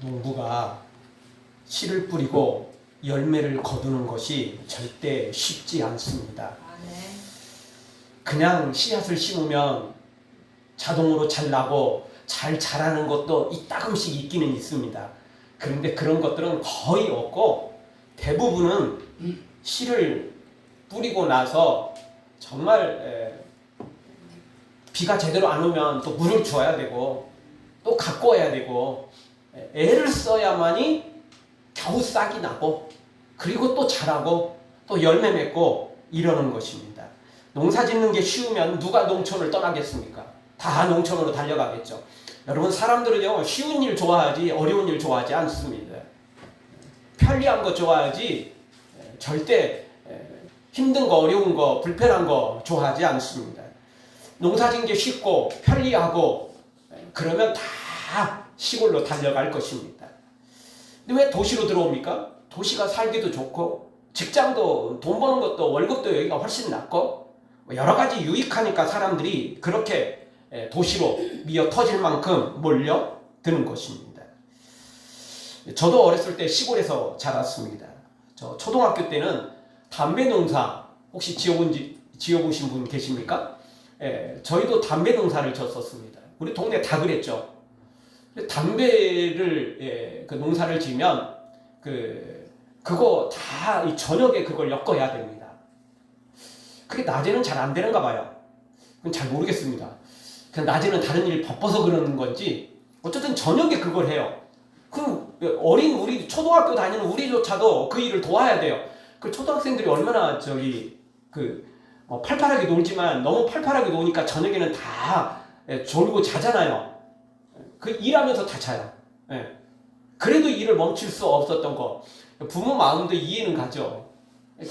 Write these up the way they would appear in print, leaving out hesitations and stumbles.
농부가 씨를 뿌리고 열매를 거두는 것이 절대 쉽지 않습니다. 그냥 씨앗을 심으면 자동으로 잘 나고 잘 자라는 것도 이따금씩 있기는 있습니다. 그런데 그런 것들은 거의 없고 대부분은 씨를 뿌리고 나서 정말 비가 제대로 안 오면 또 물을 줘야 되고 또 가꿔야 되고 애를 써야만이 겨우 싹이 나고 그리고 또 자라고 또 열매 맺고 이러는 것입니다. 농사 짓는 게 쉬우면 누가 농촌을 떠나겠습니까? 다 농촌으로 달려가겠죠. 여러분, 사람들은요 쉬운 일 좋아하지 어려운 일 좋아하지 않습니다. 편리한 거 좋아하지 절대 힘든 거 어려운 거 불편한 거 좋아하지 않습니다. 농사 짓는 게 쉽고 편리하고 그러면 다 시골로 달려갈 것입니다. 근데 왜 도시로 들어옵니까? 도시가 살기도 좋고 직장도 돈 버는 것도 월급도 여기가 훨씬 낫고 여러 가지 유익하니까 사람들이 그렇게 도시로 미어 터질 만큼 몰려드는 것입니다. 저도 어렸을 때 시골에서 자랐습니다. 저 초등학교 때는 담배 농사 혹시 지어보신 분 계십니까? 저희도 담배 농사를 졌었습니다. 우리 동네 다 그랬죠. 담배를 그 농사를 지면 그거 다 이 저녁에 그걸 엮어야 됩니다. 그게 낮에는 잘 안 되는가 봐요. 그건 잘 모르겠습니다. 그냥 낮에는 다른 일 바빠서 그러는 건지 어쨌든 저녁에 그걸 해요. 그럼 어린 우리 초등학교 다니는 우리조차도 그 일을 도와야 돼요. 그 초등학생들이 얼마나 팔팔하게 놀지만 너무 팔팔하게 노니까 저녁에는 다 졸고 자잖아요. 그 일하면서 다 자요. 그래도 일을 멈출 수 없었던 거 부모 마음도 이해는 가죠.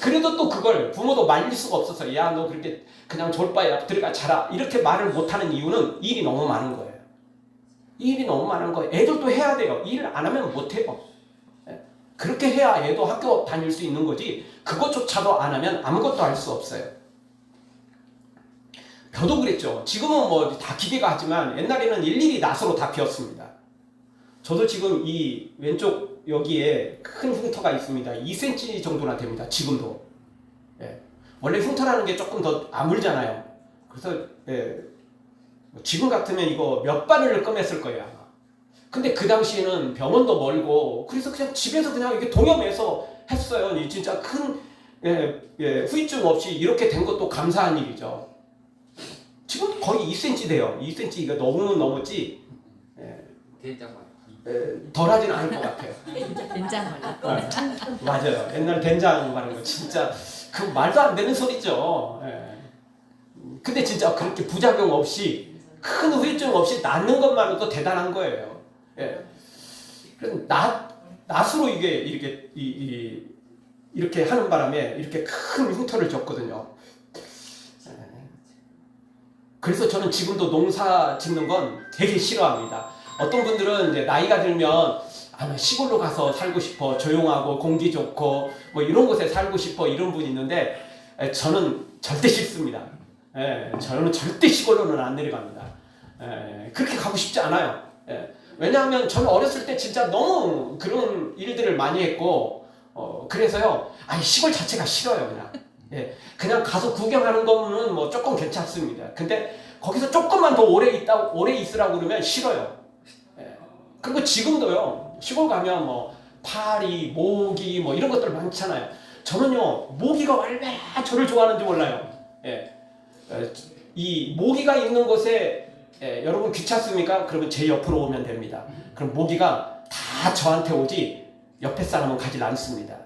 그래도 또 그걸 부모도 말릴 수가 없어서 야 너 그렇게 그냥 졸바야 들어가 자라 이렇게 말을 못하는 이유는 일이 너무 많은 거예요. 일이 너무 많은 거예요. 애들도 해야 돼요. 일 안 하면 못해요. 그렇게 해야 애도 학교 다닐 수 있는 거지 그것조차도 안 하면 아무것도 할 수 없어요. 벼도 그랬죠. 지금은 뭐 다 기계가 하지만 옛날에는 일일이 낫으로 다 피웠습니다. 저도 지금 이 왼쪽 여기에 큰 흉터가 있습니다. 2cm 정도나 됩니다. 지금도. 원래 흉터라는 게 조금 더 아물잖아요. 그래서 지금 같으면 이거 몇 바늘을 꿰맸을 거예요 아마. 근데 그 당시에는 병원도 멀고 그래서 그냥 집에서 그냥 이렇게 동여매서 했어요. 진짜 큰 후유증 없이 이렇게 된 것도 감사한 일이죠. 지금 거의 2cm 돼요. 2cm가 너무 넘었지. 덜 하지는 않을 것 같아요. 된장 말라. 맞아요. 옛날 된장 말하는 거 진짜 그 말도 안 되는 소리죠. 근데 진짜 그렇게 부작용 없이 큰 후유증 없이 낫는 것만으로도 대단한 거예요. 낫으로 이게 이렇게 하는 바람에 이렇게 큰 흉터를 줬거든요. 그래서 저는 지금도 농사 짓는 건 되게 싫어합니다. 어떤 분들은 이제 나이가 들면 나 시골로 가서 살고 싶어, 조용하고 공기 좋고 뭐 이런 곳에 살고 싶어 이런 분이 있는데 저는 절대 싫습니다. 저는 절대 시골로는 안 내려갑니다. 그렇게 가고 싶지 않아요. 왜냐하면 저는 어렸을 때 진짜 너무 그런 일들을 많이 했고 그래서요 시골 자체가 싫어요. 그냥 가서 구경하는 거는 뭐 조금 괜찮습니다. 근데 거기서 조금만 더 오래 있으라고 그러면 싫어요. 그리고 지금도요 시골 가면 뭐 파리, 모기 뭐 이런 것들 많잖아요. 저는요 모기가 얼마나 저를 좋아하는지 몰라요. 이 모기가 있는 곳에 여러분 귀찮습니까? 그러면 제 옆으로 오면 됩니다. 그럼 모기가 다 저한테 오지 옆에 사람은 가지 않습니다.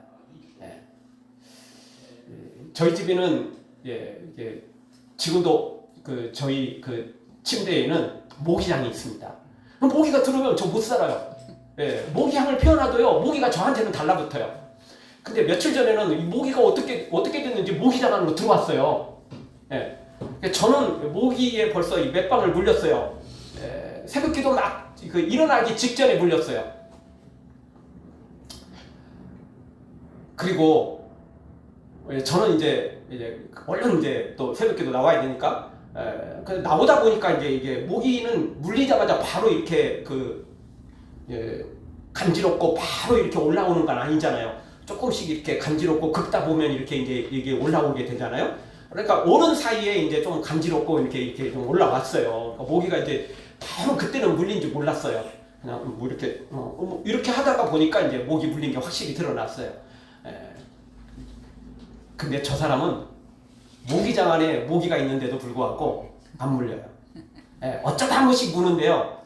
저희 집에는 지금도 저희 침대에는 모기장이 있습니다. 모기가 들어오면 저 못 살아요. 모기향을 피워놔도요 모기가 저한테는 달라붙어요. 근데 며칠 전에는 이 모기가 어떻게 됐는지 모기장 안으로 들어왔어요. 저는 모기에 벌써 몇 방울 물렸어요. 새벽기도 막 일어나기 직전에 물렸어요. 그리고 저는 이제 얼른 또 새벽기도 나와야 되니까 나오다 보니까 이게 모기는 물리자마자 바로 이렇게 간지럽고 바로 이렇게 올라오는 건 아니잖아요. 조금씩 이렇게 간지럽고 긁다 보면 이렇게 이제 이게 올라오게 되잖아요. 그러니까 오는 사이에 이제 좀 간지럽고 이렇게 좀 올라왔어요. 그러니까 모기가 이제 바로 그때는 물린 줄 몰랐어요. 그냥 뭐 이렇게 하다가 보니까 이제 모기 물린 게 확실히 드러났어요. 근데 저 사람은 모기장 안에 모기가 있는데도 불구하고 안 물려요. 어쩌다 한 번씩 무는데요.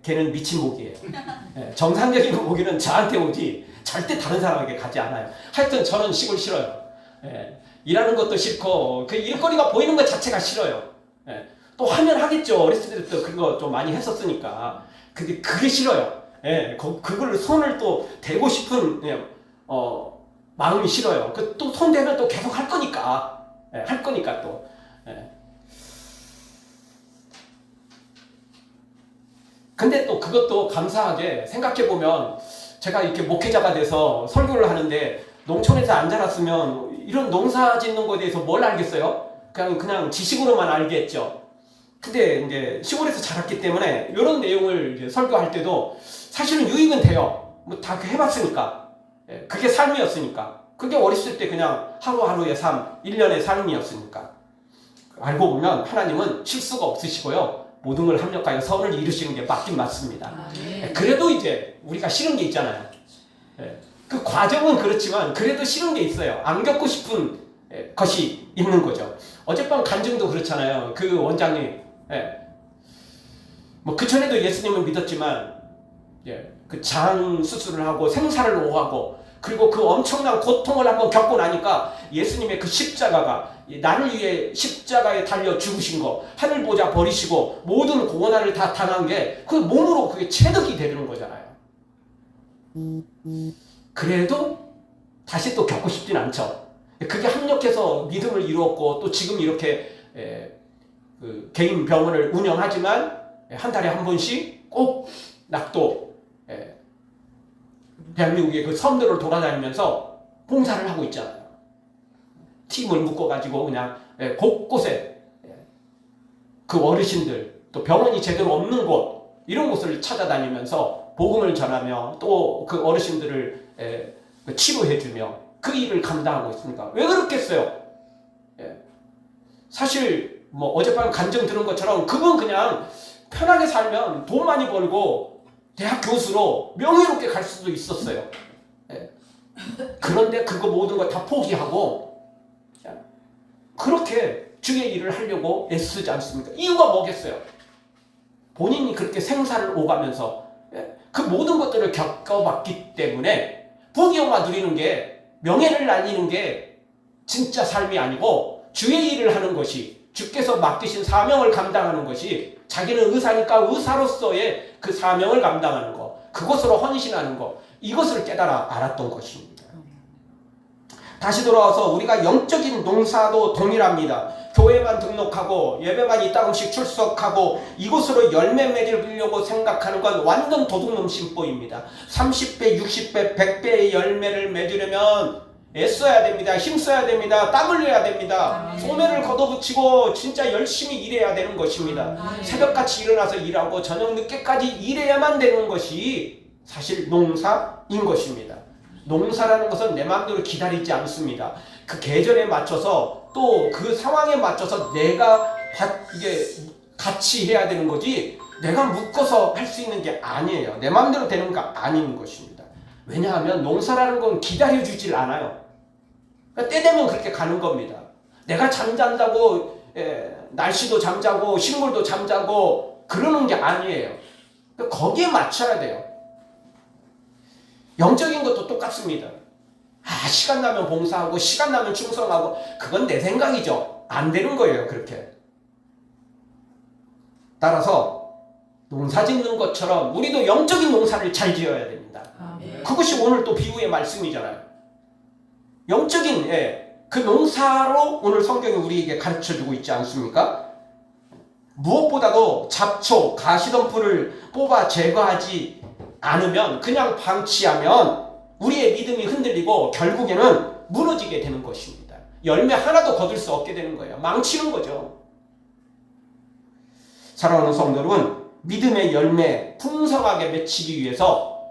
걔는 미친 모기예요. 정상적인 모기는 저한테 오지 절대 다른 사람에게 가지 않아요. 하여튼 저는 시골 싫어요. 일하는 것도 싫고 그 일거리가 보이는 것 자체가 싫어요. 또 하면 하겠죠. 어렸을 때도 그런 거 좀 많이 했었으니까 그게 싫어요. 그걸 손을 또 대고 싶은 마음이 싫어요. 또 손 대면 또 계속 할 거니까 할 거니까 또. 근데 또 그것도 감사하게 생각해보면 제가 이렇게 목회자가 돼서 설교를 하는데 농촌에서 안 자랐으면 이런 농사 짓는 거에 대해서 뭘 알겠어요? 그냥 지식으로만 알겠죠. 근데 이제 시골에서 자랐기 때문에 이런 내용을 이제 설교할 때도 사실은 유익은 돼요. 뭐 다 해봤으니까. 그게 삶이었으니까. 그게 어렸을 때 그냥 하루하루의 삶, 1년의 삶이었으니까. 알고 보면 하나님은 실수가 없으시고요. 모든 걸 합력하여 선을 이루시는 게 맞긴 맞습니다. 그래도 이제 우리가 싫은 게 있잖아요. 그 과정은 그렇지만 그래도 싫은 게 있어요. 안 겪고 싶은 것이 있는 거죠. 어젯밤 간증도 그렇잖아요. 그 원장님, 뭐 그 전에도 예수님을 믿었지만, 그 장 수술을 하고 생사를 오하고 그리고 그 엄청난 고통을 한번 겪고 나니까 예수님의 그 십자가가 나를 위해 십자가에 달려 죽으신 거, 하늘 보좌 버리시고 모든 고난을 다 당한 게 그 몸으로 그게 체득이 되는 거잖아요. 그래도 다시 또 겪고 싶진 않죠. 그게 합력해서 믿음을 이루었고 또 지금 이렇게 그 개인 병원을 운영하지만 한 달에 한 번씩 꼭 낙도 대한민국의 그 섬들을 돌아다니면서 봉사를 하고 있잖아요. 팀을 묶어가지고 그냥 곳곳에 그 어르신들 또 병원이 제대로 없는 곳 이런 곳을 찾아다니면서 복음을 전하며 또 그 어르신들을 치료해주며 그 일을 감당하고 있습니다. 왜 그렇겠어요? 사실 뭐 어젯밤 간증 들은 것처럼 그분 그냥 편하게 살면 돈 많이 벌고 대학 교수로 명예롭게 갈 수도 있었어요. 그런데 그거 모든 거 다 포기하고 그렇게 주의 일을 하려고 애쓰지 않습니까? 이유가 뭐겠어요? 본인이 그렇게 생사를 오가면서 그 모든 것들을 겪어봤기 때문에 부귀영화 누리는 게 명예를 날리는 게 진짜 삶이 아니고 주의 일을 하는 것이 주께서 맡기신 사명을 감당하는 것이 자기는 의사니까 의사로서의 그 사명을 감당하는 것 그것으로 헌신하는 것 이것을 깨달아 알았던 것입니다. 다시 돌아와서 우리가 영적인 농사도 동일합니다. 교회만 등록하고 예배만 이따금씩 출석하고 이곳으로 열매 맺으려고 생각하는 건 완전 도둑놈 심보입니다. 30배, 60배, 100배의 열매를 맺으려면 애써야 됩니다. 힘써야 됩니다. 땀 흘려야 됩니다. 소매를 걷어붙이고 진짜 열심히 일해야 되는 것입니다. 새벽같이 일어나서 일하고 저녁 늦게까지 일해야만 되는 것이 사실 농사인 것입니다. 농사라는 것은 내 마음대로 기다리지 않습니다. 그 계절에 맞춰서 또 그 상황에 맞춰서 내가 이게 같이 해야 되는 거지 내가 묶어서 할 수 있는 게 아니에요. 내 마음대로 되는 거 아닌 것입니다. 왜냐하면 농사라는 건 기다려주질 않아요. 그러니까 때 되면 그렇게 가는 겁니다. 내가 잠잔다고 날씨도 잠자고 식물도 잠자고 그러는 게 아니에요. 그러니까 거기에 맞춰야 돼요. 영적인 것도 똑같습니다. 시간 나면 봉사하고 시간 나면 충성하고 그건 내 생각이죠. 안 되는 거예요. 그렇게. 따라서 농사 짓는 것처럼 우리도 영적인 농사를 잘 지어야 됩니다. 그것이 오늘 또 비유의 말씀이잖아요. 영적인 그 농사로 오늘 성경이 우리에게 가르쳐주고 있지 않습니까? 무엇보다도 잡초, 가시덤불을 뽑아 제거하지 않으면 그냥 방치하면 우리의 믿음이 흔들리고 결국에는 무너지게 되는 것입니다. 열매 하나도 거둘 수 없게 되는 거예요. 망치는 거죠. 사랑하는 성도 여러분, 믿음의 열매 풍성하게 맺히기 위해서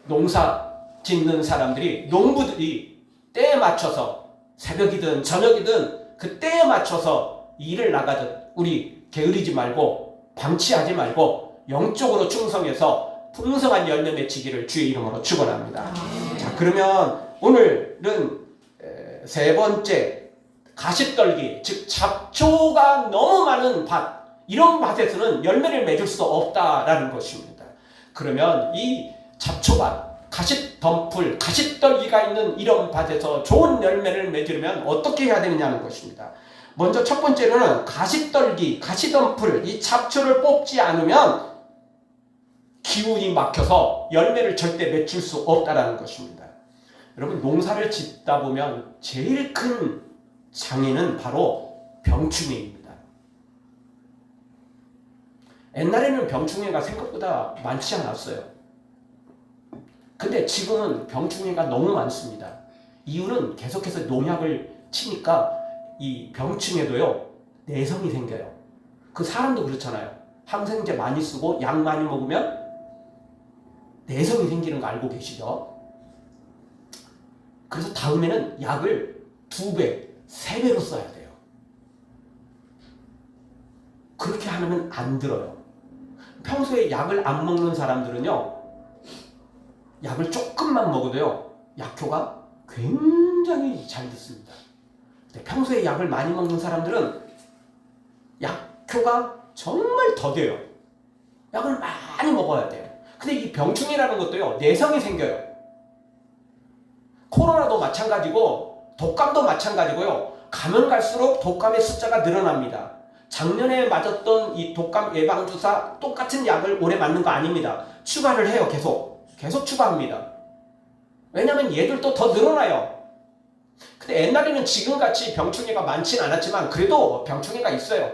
농사 짓는 사람들이, 농부들이 때에 맞춰서 새벽이든 저녁이든 그 때에 맞춰서 일을 나가듯 우리 게으르지 말고 방치하지 말고 영적으로 충성해서 풍성한 열매 맺히기를 주의 이름으로 축원합니다. 자, 그러면 오늘은 세 번째, 가시떨기, 즉 잡초가 너무 많은 밭, 이런 밭에서는 열매를 맺을 수 없다라는 것입니다. 그러면 이 잡초밭, 가시덤불, 가시떨기가 있는 이런 밭에서 좋은 열매를 맺으려면 어떻게 해야 되느냐는 것입니다. 먼저 첫 번째로는 가시떨기, 가시덤불, 이 잡초를 뽑지 않으면 기운이 막혀서 열매를 절대 맺을 수 없다라는 것입니다. 여러분, 농사를 짓다 보면 제일 큰 장애는 바로 병충해입니다. 옛날에는 병충해가 생각보다 많지 않았어요. 근데 지금은 병충해가 너무 많습니다. 이유는 계속해서 농약을 치니까 이 병충해도요, 내성이 생겨요. 그 사람도 그렇잖아요. 항생제 많이 쓰고 약 많이 먹으면 내성이 생기는 거 알고 계시죠? 그래서 다음에는 약을 2배, 3배로 써야 돼요. 그렇게 하면 안 들어요. 평소에 약을 안 먹는 사람들은요, 약을 조금만 먹어도요, 약효가 굉장히 잘 듣습니다. 근데 평소에 약을 많이 먹는 사람들은 약효가 정말 더뎌요. 약을 많이 먹어야 돼요. 근데 이 병충해라는 것도요, 내성이 생겨요. 코로나도 마찬가지고 독감도 마찬가지고요. 가면 갈수록 독감의 숫자가 늘어납니다. 작년에 맞았던 이 독감 예방주사 똑같은 약을 올해 맞는 거 아닙니다. 추가를 해요. 계속 추가합니다. 왜냐하면 얘들도 더 늘어나요. 근데 옛날에는 지금같이 병충해가 많진 않았지만 그래도 병충해가 있어요.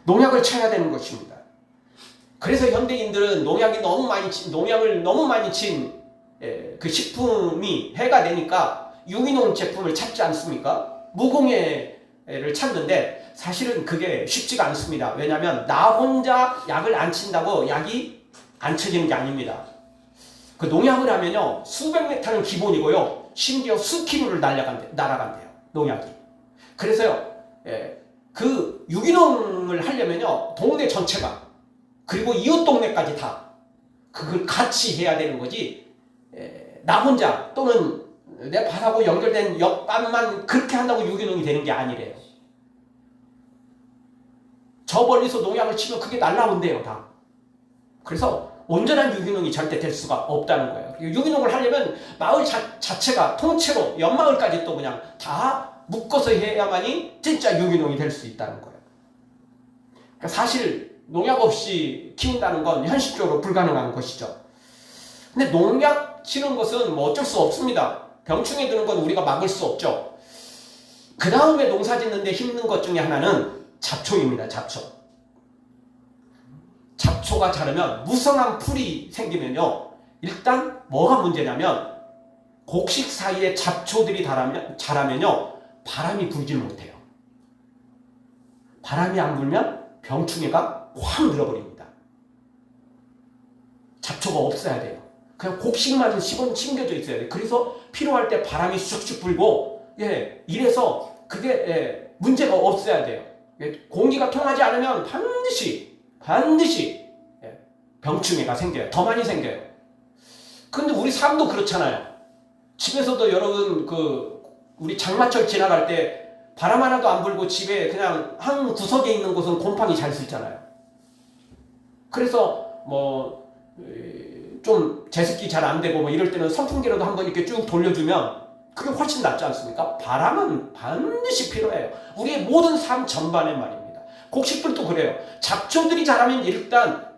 농약을 쳐야 되는 것입니다. 그래서 현대인들은 농약을 너무 많이 친 그 식품이 해가 되니까 유기농 제품을 찾지 않습니까? 무공해를 찾는데 사실은 그게 쉽지가 않습니다. 왜냐하면 나 혼자 약을 안 친다고 약이 안 쳐지는 게 아닙니다. 그 농약을 하면요, 수백 메타는 기본이고요, 심지어 수킬로를 날아간대요, 농약이. 그래서요, 그 유기농을 하려면요, 동네 전체가, 그리고 이웃 동네까지 다 그걸 같이 해야 되는 거지, 나 혼자 또는 내 밭하고 연결된 옆밭만 그렇게 한다고 유기농이 되는 게 아니래요. 저 멀리서 농약을 치면 그게 날라온대요, 다. 그래서 온전한 유기농이 절대 될 수가 없다는 거예요. 유기농을 하려면 마을 자체가 통째로 옆마을까지 또 그냥 다 묶어서 해야만이 진짜 유기농이 될 수 있다는 거예요. 그러니까 사실 농약 없이 키운다는 건 현실적으로 불가능한 것이죠. 근데 농약 치는 것은 뭐 어쩔 수 없습니다. 병충해 드는 건 우리가 막을 수 없죠. 그 다음에 농사 짓는데 힘든 것 중에 하나는 잡초입니다. 잡초가 자르면 무성한 풀이 생기면요, 일단 뭐가 문제냐면 곡식 사이에 잡초들이 자라면요, 바람이 불질 못해요. 바람이 안 불면 병충해가 확 늘어버립니다. 잡초가 없어야 돼요. 그냥 곡식만 심겨져 있어야 돼요. 그래서 필요할 때 바람이 쑥쑥 불고, 이래서 그게 문제가 없어야 돼요. 공기가 통하지 않으면 반드시 병충해가 생겨요. 더 많이 생겨요. 근데 우리 삶도 그렇잖아요. 집에서도 여러분 우리 장마철 지나갈 때 바람 하나도 안 불고 집에 그냥 한 구석에 있는 곳은 곰팡이 잘 수 있잖아요. 그래서 좀 제습기 잘 안 되고 이럴 때는 선풍기라도 한번 이렇게 쭉 돌려주면 그게 훨씬 낫지 않습니까? 바람은 반드시 필요해요. 우리의 모든 삶 전반에 말입니다. 곡식들도 그래요. 잡초들이 자라면 일단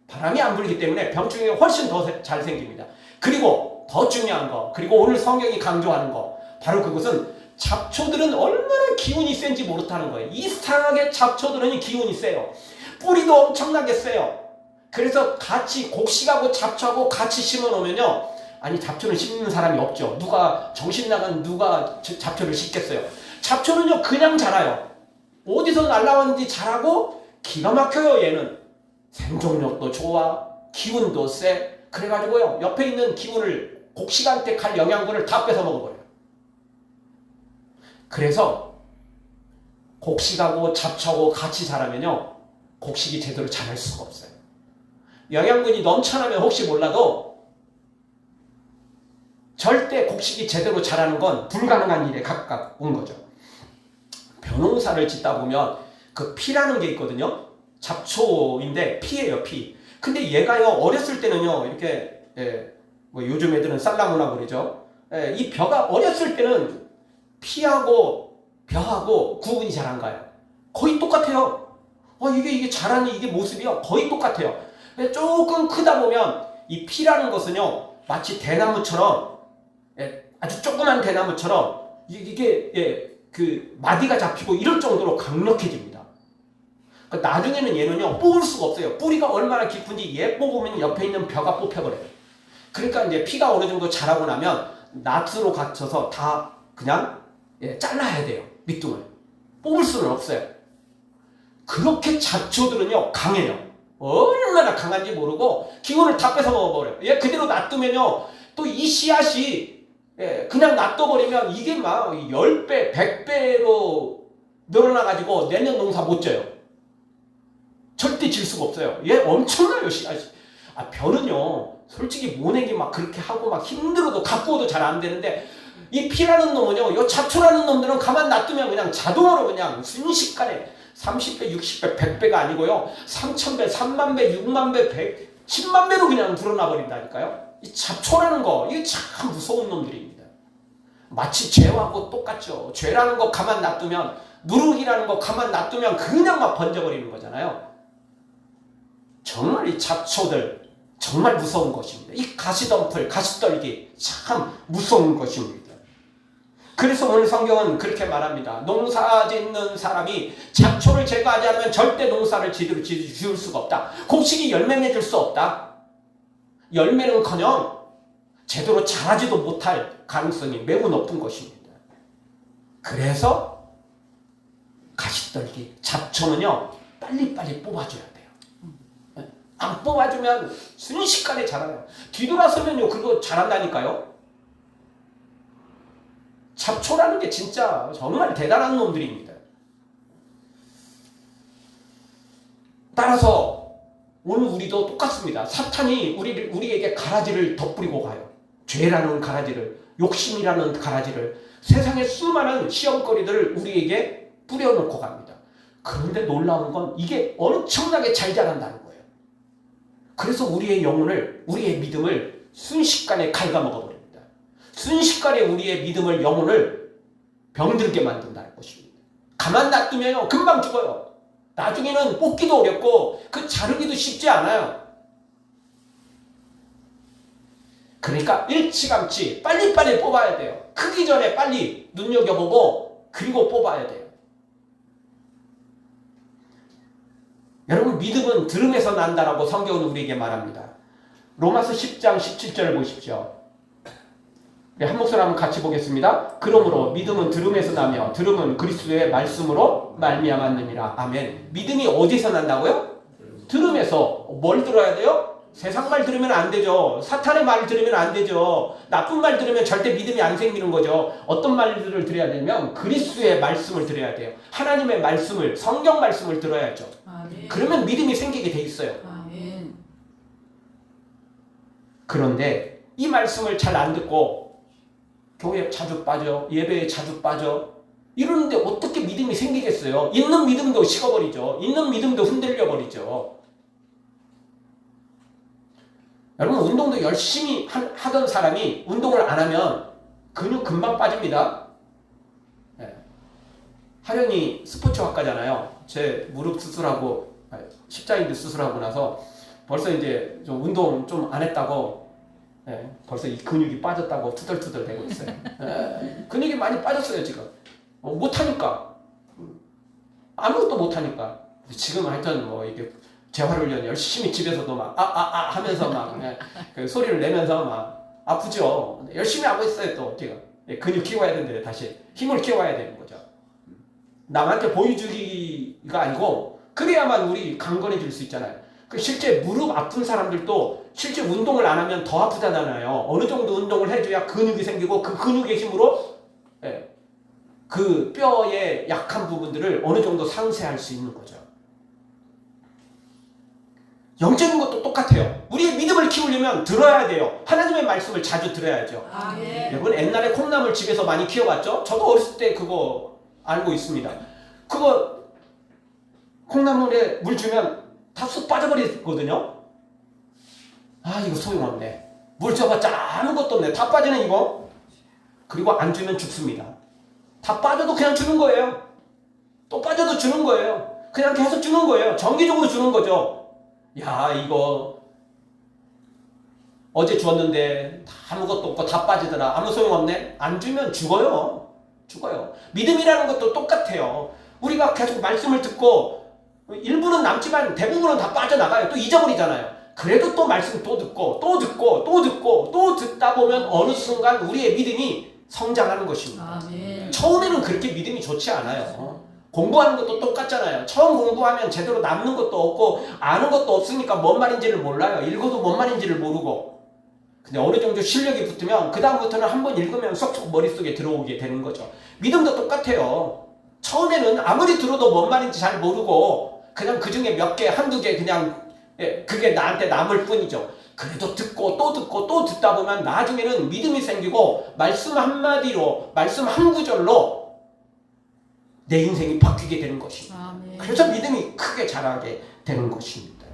바람이 안 불기 때문에 병충해가 훨씬 더 잘 생깁니다. 그리고 더 중요한 거, 그리고 오늘 성경이 강조하는 거, 바로 그것은 잡초들은 얼마나 기운이 센지 모르다는 거예요. 이상하게 잡초들은 기운이 세요. 뿌리도 엄청나게 세요. 그래서 같이 곡식하고 잡초하고 같이 심어 놓으면요, 아니 잡초는 심는 사람이 없죠. 누가 정신 나간 누가 잡초를 심겠어요. 잡초는요 그냥 자라요. 어디서 날라왔는지 자라고 기가 막혀요. 얘는 생존력도 좋아, 기운도 세. 그래가지고요, 옆에 있는 기운을 곡식한테 갈 영양분을 다 뺏어 먹어버려요. 그래서 곡식하고 잡초하고 같이 자라면요, 곡식이 제대로 자랄 수가 없어요. 영양분이 넘쳐나면 혹시 몰라도 절대 곡식이 제대로 자라는 건 불가능한 일에 가까운 거죠. 벼농사를 짓다 보면 그 피라는 게 있거든요. 잡초인데 피예요, 피. 근데 얘가요, 어렸을 때는요, 이렇게, 뭐 요즘 애들은 쌀나무라고 그러죠. 이 벼가 어렸을 때는 피하고 벼하고 구분이 잘 안 가요. 거의 똑같아요. 이게 자라는 이게 모습이요, 거의 똑같아요. 근데 조금 크다 보면 이 피라는 것은요, 마치 대나무처럼, 아주 조그만 대나무처럼 이게 그 마디가 잡히고 이럴 정도로 강력해집니다. 그러니까 나중에는 얘는요, 뽑을 수가 없어요. 뿌리가 얼마나 깊은지 얘 뽑으면 옆에 있는 벼가 뽑혀버려요. 그러니까 이제 피가 어느 정도 자라고 나면 낫으로 갇혀서 다 그냥 잘라야 돼요. 밑둥을 뽑을 수는 없어요. 그렇게 잡초들은요, 강해요. 얼마나 강한지 모르고 기운을 다 뺏어 먹어버려요. 얘 그대로 놔두면요, 또 이 씨앗이 그냥 놔둬버리면 이게 막 10배, 100배로 늘어나가지고 내년 농사 못 져요. 절대 질 수가 없어요. 얘 엄청나요, 씨앗이. 벼는요, 솔직히 모내기 막 그렇게 하고 막 힘들어도 가꾸어도 잘 안 되는데, 이 피라는 놈은요, 요 잡초라는 놈들은 가만 놔두면 그냥 자동으로 그냥 순식간에 30배, 60배, 100배가 아니고요, 3000배, 3만배, 6만배, 100, 10만배로 그냥 불어나 버린다니까요. 이 잡초라는 거, 이게 참 무서운 놈들입니다. 마치 죄하고 똑같죠. 죄라는 거 가만 놔두면, 누룩이라는 거 가만 놔두면 그냥 막 번져버리는 거잖아요. 정말 이 잡초들 정말 무서운 것입니다. 이 가시덤불, 가시떨기 참 무서운 것입니다. 그래서 오늘 성경은 그렇게 말합니다. 농사 짓는 사람이 잡초를 제거하지 않으면 절대 농사를 제대로 지을 수가 없다. 곡식이 열매 맺을 수 없다. 열매는커녕 제대로 자라지도 못할 가능성이 매우 높은 것입니다. 그래서 가시떨기, 잡초는요, 빨리빨리 뽑아줘야 돼요. 안 뽑아주면 순식간에 자라요. 뒤돌아서면요, 그거 자란다니까요. 잡초라는 게 진짜 정말 대단한 놈들입니다. 따라서 오늘 우리도 똑같습니다. 사탄이 우리에게 가라지를 덧뿌리고 가요. 죄라는 가라지를, 욕심이라는 가라지를, 세상의 수많은 시험거리들을 우리에게 뿌려놓고 갑니다. 그런데 놀라운 건 이게 엄청나게 잘 자란다는 거예요. 그래서 우리의 영혼을, 우리의 믿음을 순식간에 갉아먹어버립니다. 순식간에 우리의 믿음을, 영혼을 병들게 만든다는 것입니다. 가만 놔두면 금방 죽어요. 나중에는 뽑기도 어렵고 그 자르기도 쉽지 않아요. 그러니까 일찌감치 빨리빨리 뽑아야 돼요. 크기 전에 빨리 눈여겨보고 그리고 뽑아야 돼요. 여러분, 믿음은 들음에서 난다라고 성경은 우리에게 말합니다. 로마서 10장 17절을 보십시오. 한 목소리 한번 같이 보겠습니다. 그러므로 믿음은 들음에서 나며 들음은 그리스도의 말씀으로 말미암았느니라. 아멘. 믿음이 어디서 난다고요? 들음에서. 뭘 들어야 돼요? 세상 말 들으면 안 되죠. 사탄의 말을 들으면 안 되죠. 나쁜 말 들으면 절대 믿음이 안 생기는 거죠. 어떤 말들을 들어야 되면 그리스도의 말씀을 들어야 돼요. 하나님의 말씀을, 성경 말씀을 들어야죠. 아멘. 그러면 믿음이 생기게 돼 있어요. 아멘. 그런데 이 말씀을 잘 안 듣고 교회 자주 빠져, 예배에 자주 빠져, 이러는데 어떻게 믿음이 생기겠어요? 있는 믿음도 식어버리죠. 있는 믿음도 흔들려버리죠. 여러분, 운동도 열심히 하던 사람이 운동을 안 하면 근육 금방 빠집니다. 하련이 스포츠학과잖아요. 제 무릎 수술하고, 십자인대 수술하고 나서 벌써 이제 좀 운동 좀 안 했다고, 벌써 이 근육이 빠졌다고 투덜투덜 대고 있어요. 근육이 많이 빠졌어요, 지금. 못하니까. 아무것도 못하니까. 지금 하여튼 뭐 이게 재활훈련 열심히 집에서도 막 하면서 막 그 소리를 내면서 막 아프죠. 열심히 하고 있어요. 또 지금 근육 키워야 되는데 다시 힘을 키워야 되는 거죠. 남한테 보여주기가 아니고 그래야만 우리 강건해질 수 있잖아요. 그 실제 무릎 아픈 사람들도 실제 운동을 안 하면 더 아프잖아요. 어느 정도 운동을 해줘야 근육이 생기고 그 근육의 힘으로 그 뼈의 약한 부분들을 어느 정도 상쇄할 수 있는 거죠. 영적인 것도 똑같아요. 우리의 믿음을 키우려면 들어야 돼요. 하나님의 말씀을 자주 들어야죠. 여러분 옛날에 콩나물 집에서 많이 키워봤죠? 저도 어렸을 때 그거 알고 있습니다. 그거 콩나물에 물 주면 다 쑥 빠져버리거든요. 아 이거 소용없네. 물 줘봤자 아무것도 없네. 다 빠지네 이거. 그리고 안 주면 죽습니다. 다 빠져도 그냥 주는 거예요. 또 빠져도 주는 거예요. 그냥 계속 주는 거예요. 정기적으로 주는 거죠. 야 이거 어제 주었는데 아무것도 없고 다 빠지더라. 아무 소용없네. 안 주면 죽어요. 죽어요. 믿음이라는 것도 똑같아요. 우리가 계속 말씀을 듣고 일부는 남지만 대부분은 다 빠져나가요. 또 잊어버리잖아요. 그래도 또 말씀 또 듣고 또 듣고 또 듣고 또 듣다 보면 어느 순간 우리의 믿음이 성장하는 것입니다. 처음에는 그렇게 믿음이 좋지 않아요. 공부하는 것도 똑같잖아요. 처음 공부하면 제대로 남는 것도 없고 아는 것도 없으니까 뭔 말인지를 몰라요. 읽어도 뭔 말인지를 모르고. 근데 어느 정도 실력이 붙으면 그 다음부터는 한번 읽으면 쏙쏙 머릿속에 들어오게 되는 거죠. 믿음도 똑같아요. 처음에는 아무리 들어도 뭔 말인지 잘 모르고 그냥 그 중에 몇 개, 한두 개 그냥 그게 나한테 남을 뿐이죠. 그래도 듣고 또 듣고 또 듣다 보면 나중에는 믿음이 생기고 말씀 한마디로, 말씀 한 구절로 내 인생이 바뀌게 되는 것입니다. 그래서 믿음이 크게 자라게 되는 것입니다.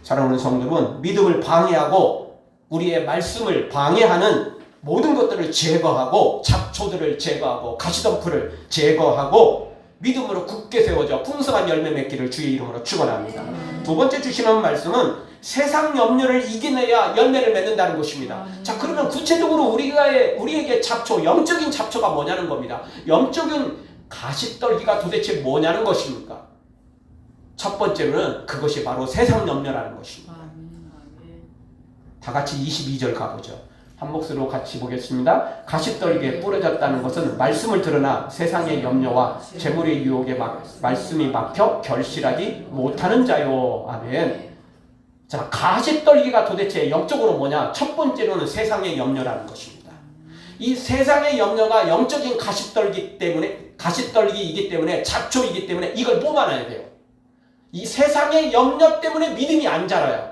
사랑하는 성도는 믿음을 방해하고 우리의 말씀을 방해하는 모든 것들을 제거하고 잡초들을 제거하고 가시덤불을 제거하고 믿음으로 굳게 세워져 풍성한 열매 맺기를 주의 이름으로 축원합니다. 두 번째 주시는 말씀은 세상 염려를 이겨내야 열매를 맺는다는 것입니다. 자, 그러면 구체적으로 우리에게 잡초, 영적인 잡초가 뭐냐는 겁니다. 영적인 가시떨기가 도대체 뭐냐는 것입니까? 첫 번째로는 그것이 바로 세상 염려라는 것입니다. 다 같이 22절 가보죠. 한 목소리로 같이 보겠습니다. 가시떨기에 뿌려졌다는 것은 말씀을 들으나 세상의 염려와 재물의 유혹에 말씀이 막혀 결실하지 못하는 자요. 아멘. 자, 가시떨기가 도대체 영적으로 뭐냐? 첫 번째로는 세상의 염려라는 것입니다. 이 세상의 염려가 영적인 가시떨기이기 때문에 잡초이기 때문에 이걸 뽑아내야 돼요. 이 세상의 염려 때문에 믿음이 안 자라요.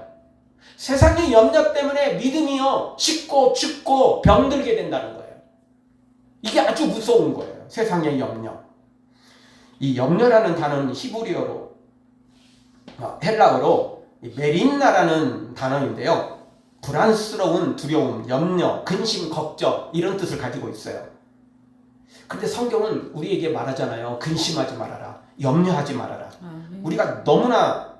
세상의 염려 때문에 믿음이요 식고 죽고 병들게 된다는 거예요. 이게 아주 무서운 거예요. 세상의 염려. 이 염려라는 단어는 히브리어로 헬라어로 메린나라는 단어인데요. 불안스러운 두려움, 염려, 근심, 걱정 이런 뜻을 가지고 있어요. 근데 성경은 우리에게 말하잖아요. 근심하지 말아라. 염려하지 말아라. 우리가 너무나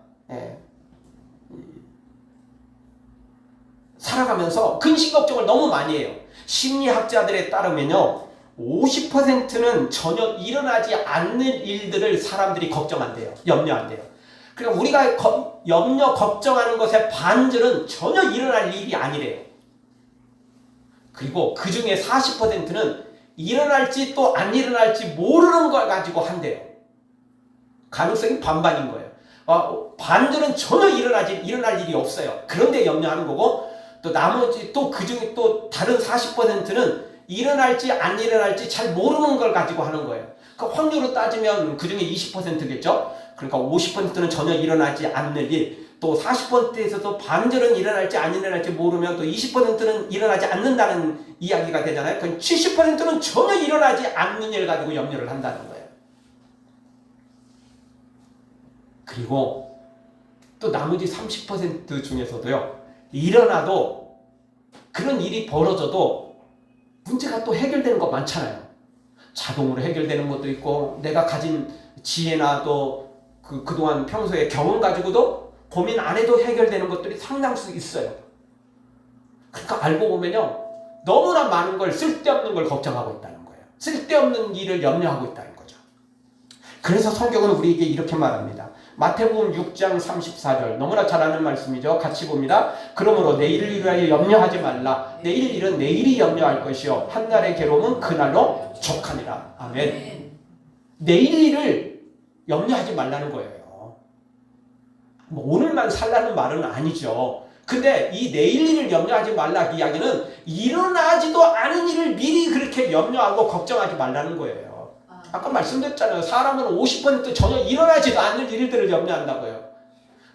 살아가면서 근심 걱정을 너무 많이 해요. 심리학자들에 따르면요 50%는 전혀 일어나지 않는 일들을 사람들이 걱정한대요. 염려한대요. 그러니까 우리가 염려 걱정하는 것의 반절은 전혀 일어날 일이 아니래요. 그리고 그 중에 40%는 일어날지 또 안 일어날지 모르는 걸 가지고 한대요. 가능성이 반반인 거예요. 반절은 전혀 일어날 일이 없어요. 그런데 염려하는 거고 또 나머지 또 그 중에 또 다른 40%는 일어날지 안 일어날지 잘 모르는 걸 가지고 하는 거예요. 그 확률로 따지면 그 중에 20%겠죠? 그러니까 50%는 전혀 일어나지 않는 일, 또 40%에서도 반절은 일어날지 안 일어날지 모르면 또 20%는 일어나지 않는다는 이야기가 되잖아요. 그럼 70%는 전혀 일어나지 않는 일 가지고 염려를 한다는 거예요. 그리고 또 나머지 30% 중에서도요. 일어나도 그런 일이 벌어져도 문제가 또 해결되는 거 많잖아요. 자동으로 해결되는 것도 있고 내가 가진 지혜나 또 그동안 평소에 경험 가지고도 고민 안 해도 해결되는 것들이 상당수 있어요. 그러니까 알고 보면요. 너무나 많은 걸 쓸데없는 걸 걱정하고 있다는 거예요. 쓸데없는 일을 염려하고 있다는 거죠. 그래서 성경은 우리에게 이렇게 말합니다. 마태복음 6장 34절 너무나 잘 아는 말씀이죠. 같이 봅니다. 그러므로 내일을 위하여 염려하지 말라. 내일 일은 내일이 염려할 것이요 한날의 괴로움은 그날로 족하니라. 아멘. 내일 일을 염려하지 말라는 거예요. 뭐 오늘만 살라는 말은 아니죠. 근데 이 내일 일을 염려하지 말라 이야기는 일어나지도 않은 일을 미리 그렇게 염려하고 걱정하지 말라는 거예요. 아까 말씀드렸잖아요. 사람은 50% 전혀 일어나지도 않는 일들을 염려한다고요.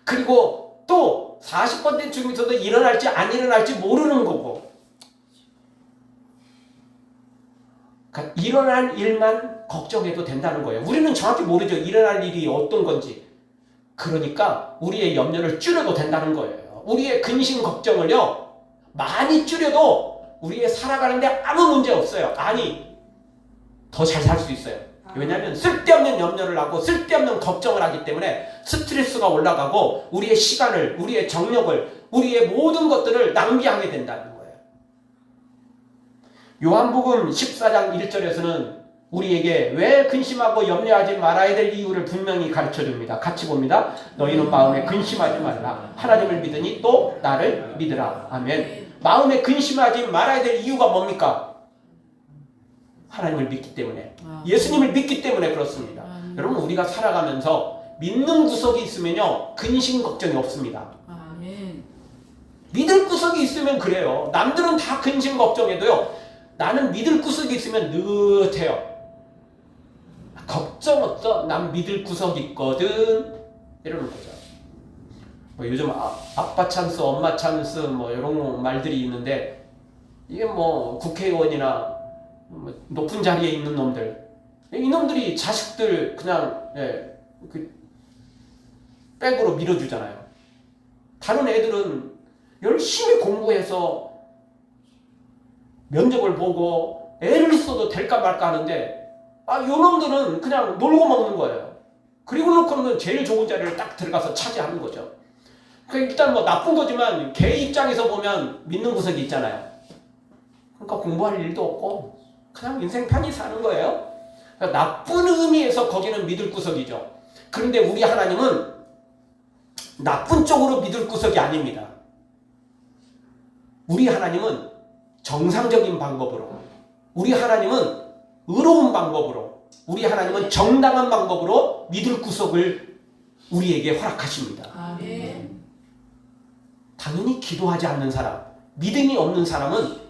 그리고 또 40% 중에서도 일어날지 안 일어날지 모르는 거고, 그러니까 일어날 일만 걱정해도 된다는 거예요. 우리는 정확히 모르죠. 일어날 일이 어떤 건지. 그러니까 우리의 염려를 줄여도 된다는 거예요. 우리의 근심 걱정을요 많이 줄여도 우리의 살아가는데 아무 문제 없어요. 아니, 더 잘 살 수 있어요. 왜냐하면 쓸데없는 염려를 하고 쓸데없는 걱정을 하기 때문에 스트레스가 올라가고 우리의 시간을, 우리의 정력을, 우리의 모든 것들을 낭비하게 된다는 거예요. 요한복음 14장 1절에서는 우리에게 왜 근심하고 염려하지 말아야 될 이유를 분명히 가르쳐줍니다. 같이 봅니다. 너희는 마음에 근심하지 말라. 하나님을 믿으니 또 나를 믿으라. 아멘. 마음에 근심하지 말아야 될 이유가 뭡니까? 하나님을 믿기 때문에, 예수님을 믿기 때문에 그렇습니다. 여러분, 우리가 살아가면서 믿는 구석이 있으면요 근심 걱정이 없습니다. 믿을 구석이 있으면 그래요. 남들은 다 근심 걱정해도요 나는 믿을 구석이 있으면 느긋해요. 걱정 없어. 난 믿을 구석이 있거든. 이러는 거죠. 뭐 요즘 아빠 찬스, 엄마 찬스 뭐 이런 말들이 있는데, 이게 뭐 국회의원이나 뭐 높은 자리에 있는 놈들, 이 놈들이 자식들 그냥 그 백으로 밀어주잖아요. 다른 애들은 열심히 공부해서 면접을 보고 애를 써도 될까 말까 하는데, 요놈들은 그냥 놀고 먹는 거예요. 그리고 놓고는 제일 좋은 자리를 딱 들어가서 차지하는 거죠. 그러니까 일단 뭐 나쁜 거지만 걔 입장에서 보면 믿는 구석이 있잖아요. 그러니까 공부할 일도 없고 그냥 인생 편히 사는 거예요. 그러니까 나쁜 의미에서 거기는 믿을 구석이죠. 그런데 우리 하나님은 나쁜 쪽으로 믿을 구석이 아닙니다. 우리 하나님은 정상적인 방법으로, 우리 하나님은 의로운 방법으로, 우리 하나님은 정당한 방법으로 믿을 구석을 우리에게 허락하십니다. 아멘. 당연히 기도하지 않는 사람, 믿음이 없는 사람은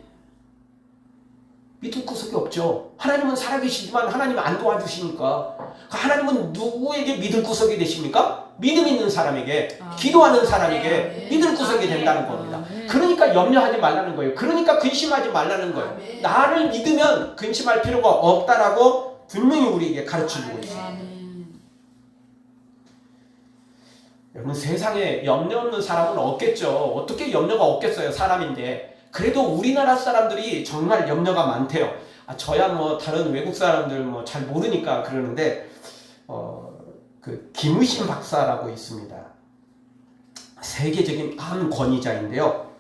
믿을 구석이 없죠. 하나님은 살아계시지만 하나님은 안 도와주시니까. 하나님은 누구에게 믿을 구석이 되십니까? 믿음 있는 사람에게, 기도하는 사람에게 믿을 구석이 된다는 겁니다. 그러니까 염려하지 말라는 거예요. 그러니까 근심하지 말라는 거예요. 나를 믿으면 근심할 필요가 없다라고 분명히 우리에게 가르쳐주고 있어요. 여러분, 세상에 염려 없는 사람은 없겠죠. 어떻게 염려가 없겠어요, 사람인데. 그래도 우리나라 사람들이 정말 염려가 많대요. 저야 뭐 다른 외국 사람들 뭐 잘 모르니까 그러는데, 그 김의신 박사라고 있습니다. 세계적인 암 권위자인데요.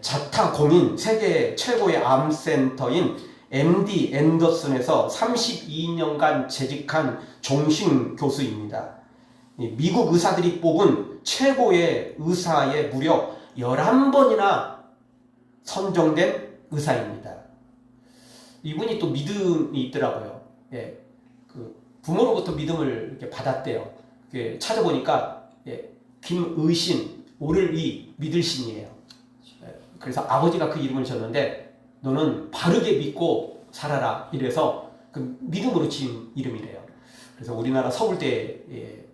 자타공인 세계 최고의 암센터인 MD 앤더슨에서 32년간 재직한 종신 교수입니다. 미국 의사들이 뽑은 최고의 의사에 무려 11번이나 선정된 의사입니다. 이분이 또 믿음이 있더라고요. 부모로부터 믿음을 이렇게 받았대요. 찾아보니까 김의신, 오를 의, 믿을 신이에요. 그래서 아버지가 그 이름을 줬는데, 너는 바르게 믿고 살아라 이래서 그 믿음으로 지은 이름이래요. 그래서 우리나라 서울대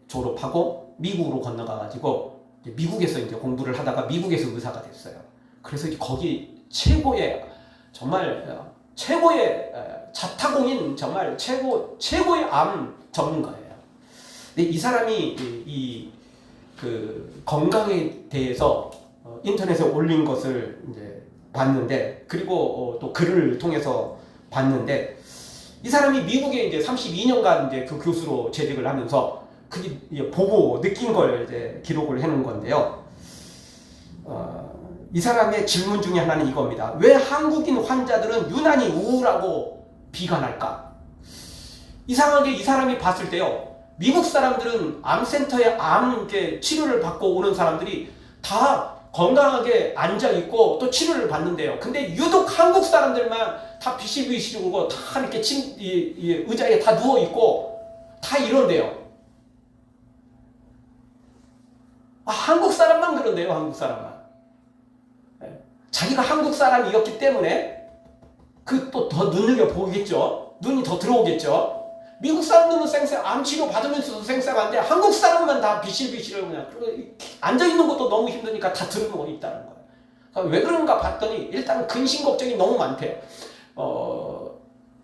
졸업하고 미국으로 건너가가지고 미국에서 이제 공부를 하다가 미국에서 의사가 됐어요. 그래서 거기 최고의, 정말 최고의 자타공인, 정말 최고의 암 전문가예요. 근데 이 사람이 그 건강에 대해서 인터넷에 올린 것을 이제 봤는데, 그리고 또 글을 통해서 봤는데, 이 사람이 미국에 이제 32년간 이제 그 교수로 재직을 하면서 그게 보고 느낀 걸 이제 기록을 해놓은 건데요. 이 사람의 질문 중에 하나는 이겁니다. 왜 한국인 환자들은 유난히 우울하고 비관할까? 이상하게 이 사람이 봤을 때요, 미국 사람들은 암센터에 암 이렇게 치료를 받고 오는 사람들이 다 건강하게 앉아있고 또 치료를 받는데요. 근데 유독 한국 사람들만 다 비실비실하고 다 이렇게 의자에 다 누워있고 다 이런데요. 한국 사람만 그런데요, 한국 사람만. 자기가 한국 사람이었기 때문에 그 또 더 눈여겨 보겠죠. 눈이 더 들어오겠죠. 미국 사람들은 쌩쌩 암 치료 받으면서도 쌩쌩한데 한국 사람만 다 비실비실 그냥 앉아 있는 것도 너무 힘드니까 다 들고 있다는 거예요. 그러니까 왜 그런가 봤더니 일단 근심 걱정이 너무 많대요.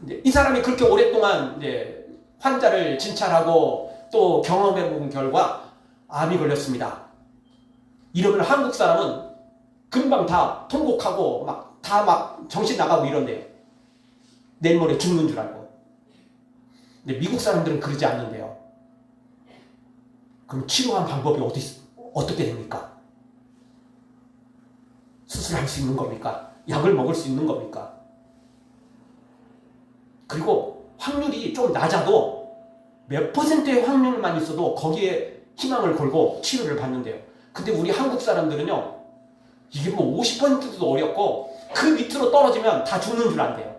이제 이 사람이 그렇게 오랫동안 이제 환자를 진찰하고 또 경험해 본 결과 암이 걸렸습니다. 이러면 한국 사람은 금방 다 통곡하고 막 정신 나가고 이런대요. 내일 모레 죽는 줄 알고. 근데 미국 사람들은 그러지 않는데요. 그럼 치료한 방법이 어떻게 됩니까? 수술할 수 있는 겁니까? 약을 먹을 수 있는 겁니까? 그리고 확률이 좀 낮아도 몇 %의 확률만 있어도 거기에 희망을 걸고 치료를 받는데요. 근데 우리 한국 사람들은요, 이게 뭐 50%도 어렵고 그 밑으로 떨어지면 다 죽는 줄 안대요.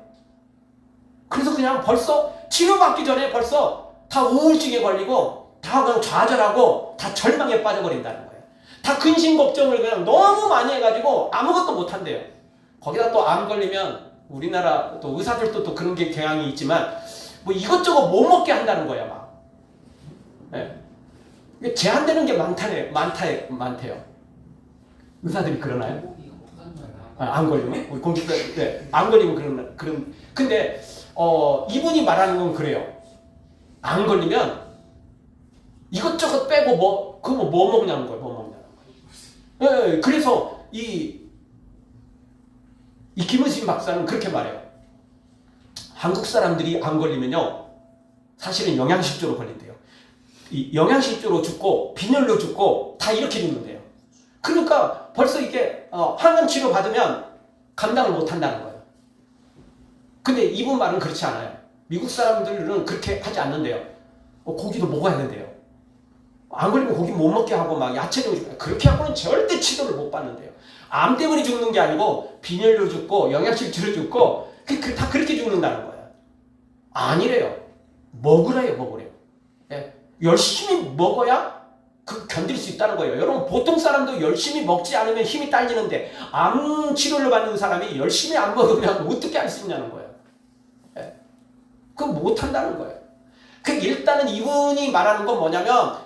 그래서 그냥 벌써 치료받기 전에 벌써 다 우울증에 걸리고 다 그냥 좌절하고 다 절망에 빠져버린다는 거예요. 다 근심 걱정을 그냥 너무 많이 해가지고 아무것도 못한대요. 거기다 또 암 걸리면 우리나라 또 의사들도 또 그런 게 경향이 있지만 뭐 이것저것 못 먹게 한다는 거야 막. 네. 제한되는 게 많대요. 의사들이 그러나요? 안 걸리면? 우리 컴퓨터, 네. 안 걸리면 근데, 이분이 말하는 건 그래요. 안 걸리면 이것저것 빼고 그거 뭐 먹냐는 거예요, 뭐 먹냐는 거예요. 네, 그래서 이 김은신 박사는 그렇게 말해요. 한국 사람들이 안 걸리면요, 사실은 영양실조로 걸린대요. 이 영양실조로 죽고, 빈혈로 죽고, 다 이렇게 죽는데요. 그러니까 벌써 이게 항암 치료 받으면 감당을 못 한다는 거예요. 근데 이분 말은 그렇지 않아요. 미국 사람들은 그렇게 하지 않는데요. 고기도 먹어야 된대요. 안 걸리면 고기 못 먹게 하고 막 야채도 주고 그렇게 하고는 절대 치료를 못 받는데요. 암 때문에 죽는 게 아니고 빈혈로 죽고 영양실조로 죽고 다 그렇게 죽는다는 거예요. 아니래요. 먹으래요. 예. 열심히 먹어야 견딜 수 있다는 거예요. 여러분 보통 사람도 열심히 먹지 않으면 힘이 딸리는데 암 치료를 받는 사람이 열심히 안 먹으면 어떻게 할 수 있냐는 거예요. 예. 그거 못한다는 거예요. 일단은 이분이 말하는 건 뭐냐면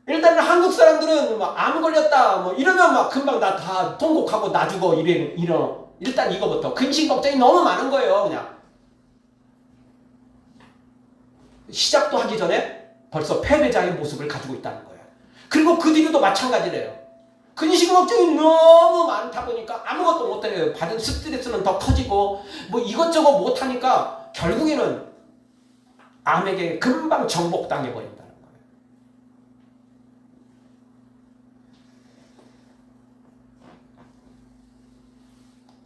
일단은 한국 사람들은 막 암 걸렸다 뭐 이러면 막 금방 다 통곡하고 나 죽어 일단 이거부터 근심 걱정이 너무 많은 거예요. 그냥 시작도 하기 전에 벌써 패배자의 모습을 가지고 있다는 거예요. 그리고 그 뒤로도 마찬가지래요. 근심 걱정이 너무 많다 보니까 아무것도 못해요. 받은 스트레스는 더 커지고 뭐 이것저것 못하니까 결국에는 암에게 금방 정복당해 버린다는 거예요.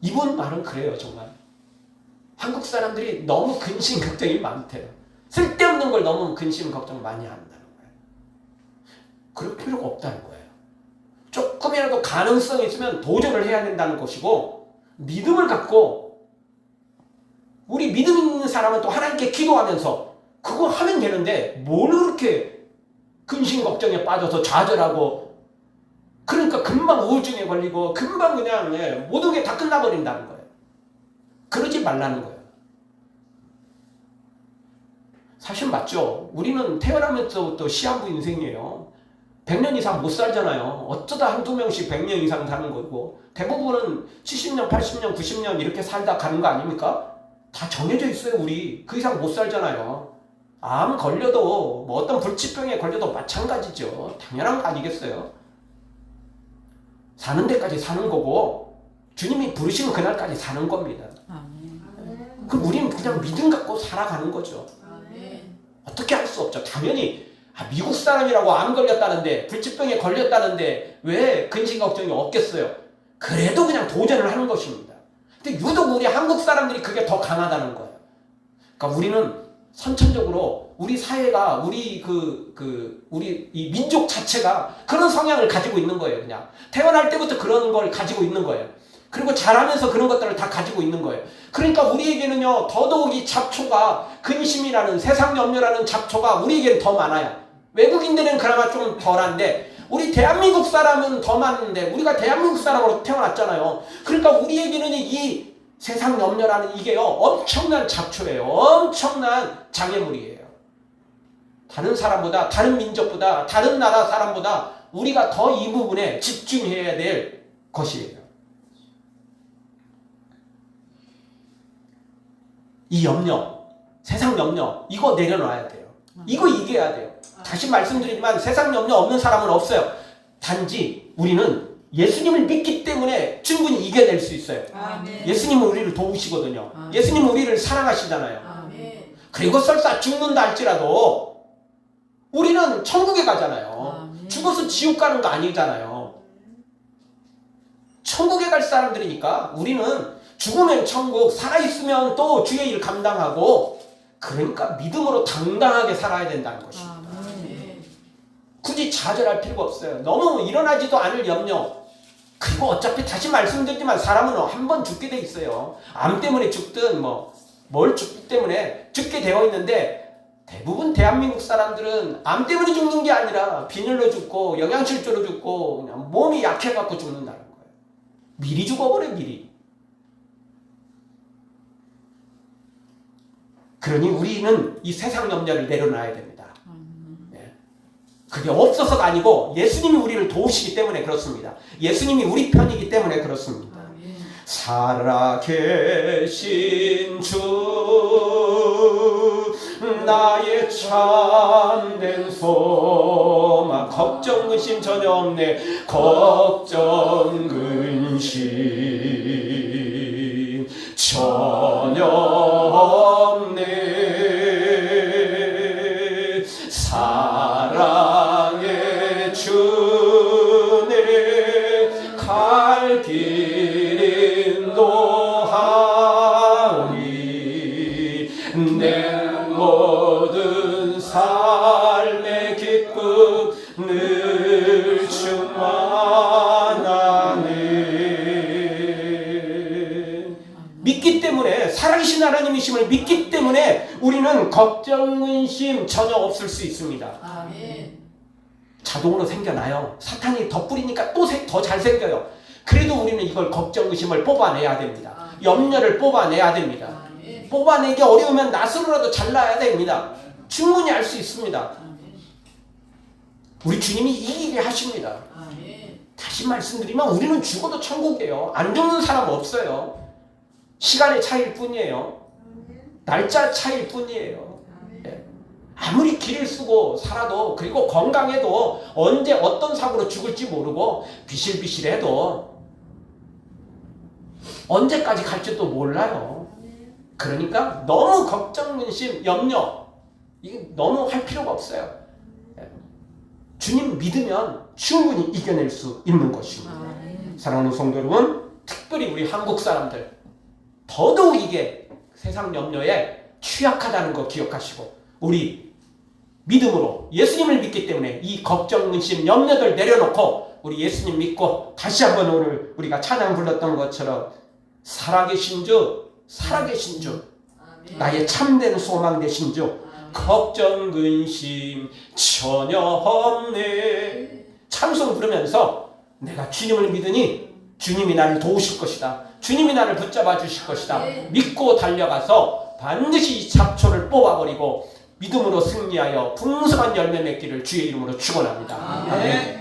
이분 말은 그래요. 정말 한국 사람들이 너무 근심 걱정이 많대요. 쓸데없는 걸 너무 근심 걱정 많이 한다는 거예요. 그럴 필요가 없다는 거예요. 조금이라도 가능성이 있으면 도전을 해야 된다는 것이고 믿음을 갖고 우리 믿음 있는 사람은 또 하나님께 기도하면서 그거 하면 되는데 뭘 그렇게 근심 걱정에 빠져서 좌절하고 그러니까 금방 우울증에 걸리고 금방 그냥 모든 게 다 끝나버린다는 거예요. 그러지 말라는 거예요. 사실 맞죠. 우리는 태어나면서부터 시한부 인생이에요. 100년 이상 못 살잖아요. 어쩌다 한두 명씩 100년 이상 사는 거고 대부분은 70년, 80년, 90년 이렇게 살다 가는 거 아닙니까? 다 정해져 있어요. 우리 그 이상 못 살잖아요. 암 걸려도 뭐 어떤 불치병에 걸려도 마찬가지죠. 당연한 거 아니겠어요? 사는 데까지 사는 거고 주님이 부르시면 그날까지 사는 겁니다. 그럼 우리는 그냥 믿음 갖고 살아가는 거죠. 어떻게 할 수 없죠. 당연히 미국 사람이라고 암 걸렸다는데 불치병에 걸렸다는데 왜 근심 걱정이 없겠어요. 그래도 그냥 도전을 하는 것입니다. 근데 유독 우리 한국 사람들이 그게 더 강하다는 거예요. 그러니까 우리는 선천적으로 우리 사회가 우리 우리 이 민족 자체가 그런 성향을 가지고 있는 거예요. 그냥 태어날 때부터 그런 걸 가지고 있는 거예요. 그리고 자라면서 그런 것들을 다 가지고 있는 거예요. 그러니까 우리에게는요 더더욱 이 잡초가 근심이라는 세상 염려라는 잡초가 우리에게는 더 많아요. 외국인들은 그나마 좀 덜한데 우리 대한민국 사람은 더 많은데 우리가 대한민국 사람으로 태어났잖아요. 그러니까 우리에게는 이 세상 염려라는 이게요 엄청난 잡초예요. 엄청난 장애물이에요. 다른 사람보다, 다른 민족보다, 다른 나라 사람보다 우리가 더 이 부분에 집중해야 될 것이에요. 이 염려, 세상 염려 이거 내려놔야 돼요. 이거 이겨야 돼요. 다시 말씀드리지만 세상 염려 없는 사람은 없어요. 단지 우리는 예수님을 믿기 때문에 충분히 이겨낼 수 있어요. 아멘. 예수님은 우리를 도우시거든요. 아멘. 예수님은 우리를 사랑하시잖아요. 아멘. 그리고 설사 죽는다 할지라도 우리는 천국에 가잖아요. 아멘. 죽어서 지옥 가는 거 아니잖아요. 천국에 갈 사람들이니까 우리는 죽으면 천국, 살아있으면 또 주의 일 감당하고 그러니까 믿음으로 당당하게 살아야 된다는 것입니다. 아멘. 굳이 좌절할 필요가 없어요. 너무 일어나지도 않을 염려. 그리고 어차피 다시 말씀드리지만 사람은 한 번 죽게 돼 있어요. 암 때문에 죽든 뭘 죽기 때문에 죽게 되어 있는데 대부분 대한민국 사람들은 암 때문에 죽는 게 아니라 빈혈로 죽고 영양실조로 죽고 그냥 몸이 약해갖고 죽는다는 거예요. 미리 죽어버려 미리. 그러니 우리는 이 세상 염려를 내려놔야 됩니다. 네. 그게 없어서가 아니고 예수님이 우리를 도우시기 때문에 그렇습니다. 예수님이 우리 편이기 때문에 그렇습니다. 아멘. 살아계신 주 나의 참된 소망 걱정 근심 전혀 없네 걱정 근심 전혀 없네 사랑의 주내 갈 길 인도하니 내 모든 삶의 기쁨 늘 충만하네. 믿기 때문에 살아계신 하나님이심을 믿기 때문에 우리는 걱정 근심 전혀 없을 수 있습니다. 아멘. 자동으로 생겨나요. 사탄이 덧뿌리니까 또 더 잘 생겨요. 그래도 우리는 이걸 걱정 의심을 뽑아내야 됩니다. 염려를 뽑아내야 됩니다. 아멘. 뽑아내기 어려우면 낫으로라도 잘라야 됩니다. 충분히 알 수 있습니다. 아멘. 우리 주님이 이기게 하십니다. 아멘. 다시 말씀드리면 우리는 죽어도 천국이에요. 안 죽는 사람 없어요. 시간의 차이일 뿐이에요. 날짜 차이일 뿐이에요. 예. 아무리 길을 쓰고 살아도 그리고 건강해도 언제 어떤 사고로 죽을지 모르고 비실비실해도 언제까지 갈지도 몰라요. 그러니까 너무 걱정, 근심, 염려 이게 너무 할 필요가 없어요. 예. 주님 믿으면 충분히 이겨낼 수 있는 것입니다. 아멘. 사랑하는 성도 여러분, 특별히 우리 한국 사람들 더더욱 이게 세상 염려에 취약하다는 거 기억하시고 우리 믿음으로 예수님을 믿기 때문에 이 걱정, 근심, 염려들 내려놓고 우리 예수님 믿고 다시 한번 오늘 우리가 찬양 불렀던 것처럼 살아계신 주, 살아계신 주, 아멘. 나의 참된 소망 되신 주, 아멘. 걱정, 근심 전혀 없네. 찬송 부르면서 내가 주님을 믿으니 주님이 나를 도우실 것이다. 주님이 나를 붙잡아 주실 것이다. 믿고 달려가서 반드시 이 잡초를 뽑아버리고 믿음으로 승리하여 풍성한 열매 맺기를 주의 이름으로 축원합니다. 아멘.